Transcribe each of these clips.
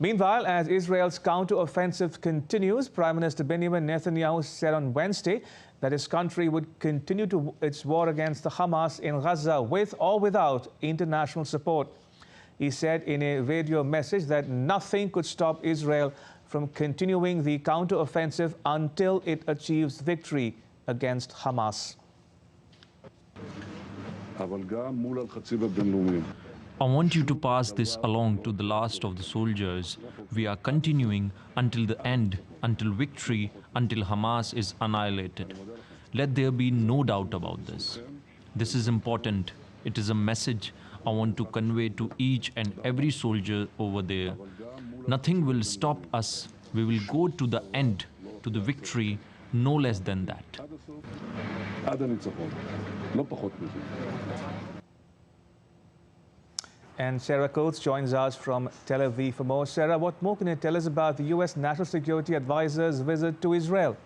Meanwhile, as Israel's counteroffensive continues, Prime Minister Benjamin Netanyahu said on Wednesday that his country would continue its war against the Hamas in Gaza with or without international support. He said in a radio message that nothing could stop Israel from continuing the counteroffensive until it achieves victory against Hamas. I want you to pass this along to the last of the soldiers. We are continuing until the end, until victory, until Hamas is annihilated. Let there be no doubt about this. This is important. It is a message I want to convey to each and every soldier over there. Nothing will stop us. We will go to the end, to the victory, no less than that. And Sarah Coates joins us from Tel Aviv for more. Sarah, what more can you tell us about the U.S. National Security Advisor's visit to Israel?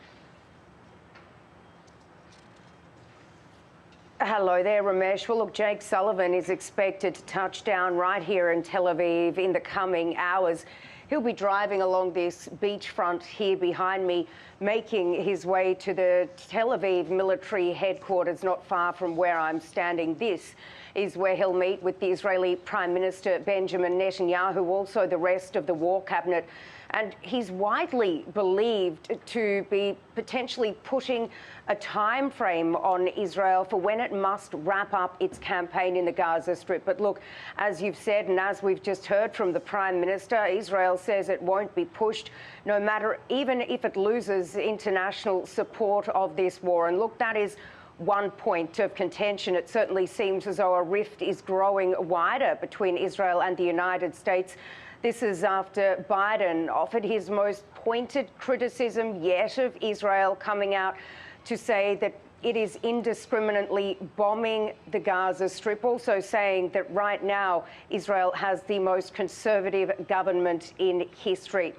Hello there, Ramesh. Well, look, Jake Sullivan is expected to touch down right here in Tel Aviv in the coming hours. He'll be driving along this beachfront here behind me, making his way to the Tel Aviv military headquarters not far from where I'm standing. This is where he'll meet with the Israeli Prime Minister Benjamin Netanyahu, also the rest of the war cabinet. And he's widely believed to be potentially putting a time frame on Israel for when it must wrap up its campaign in the Gaza Strip. But look, as you've said and as we've just heard from the Prime Minister, Israel says it won't be pushed, no matter even if it loses international support of this war. And look, that is one point of contention. It certainly seems as though a rift is growing wider between Israel and the United States. This is after Biden offered his most pointed criticism yet of Israel, coming out to say that it is indiscriminately bombing the Gaza Strip, also saying that right now Israel has the most conservative government in history.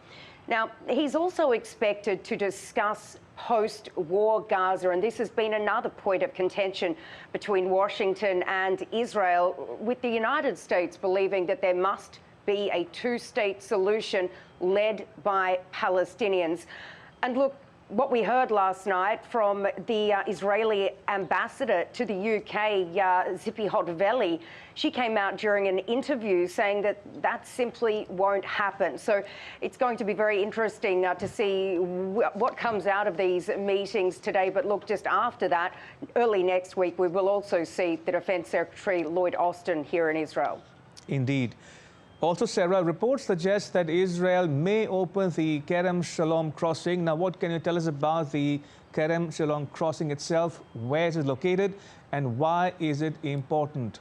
Now, he's also expected to discuss post-war Gaza, and this has been another point of contention between Washington and Israel, with the United States believing that there must be a two-state solution led by Palestinians. And look, what we heard last night from the Israeli ambassador to the UK, Zippy Hotveli, she came out during an interview saying that that simply won't happen. So it's going to be very interesting to see what comes out of these meetings today. But look, just after that, early next week, we will also see the Defense Secretary Lloyd Austin here in Israel. Indeed. Also, Sarah, reports suggest that Israel may open the Kerem Shalom crossing. Now, what can you tell us about the Kerem Shalom crossing itself? Where is it located and why is it important?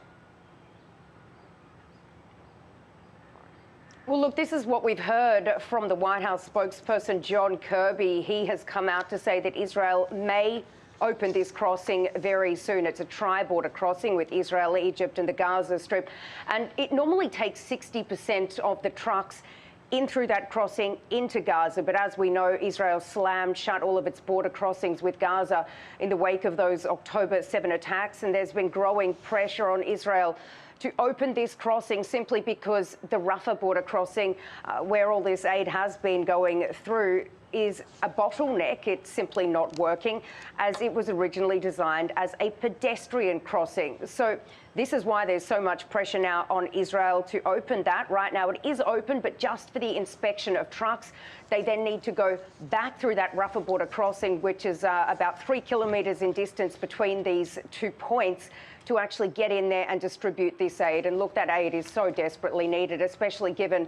Well, look, this is what we've heard from the White House spokesperson, John Kirby. He has come out to say that Israel may open this crossing very soon. It's a tri-border crossing with Israel, Egypt and the Gaza Strip. And it normally takes 60% of the trucks in through that crossing into Gaza. But as we know, Israel slammed shut all of its border crossings with Gaza in the wake of those October 7 attacks. And there's been growing pressure on Israel to open this crossing simply because the Rafah border crossing, where all this aid has been going through, is a bottleneck. It's simply not working as it was originally designed as a pedestrian crossing. So this is why there's so much pressure now on Israel to open that. Right now it is open, but just for the inspection of trucks. They then need to go back through that Rafah border crossing, which is about 3 kilometres in distance between these two points, to actually get in there and distribute this aid. And look, that aid is so desperately needed, especially given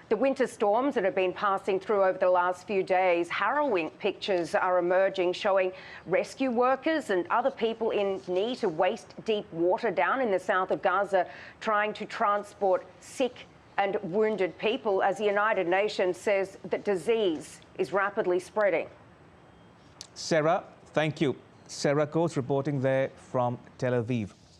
the winter storms that have been passing through over the last few days. Harrowing pictures are emerging showing rescue workers and other people in need to waist-deep water down in the south of Gaza, trying to transport sick and wounded people, as the United Nations says that disease is rapidly spreading. Sarah, thank you. Sarah Coates reporting there from Tel Aviv.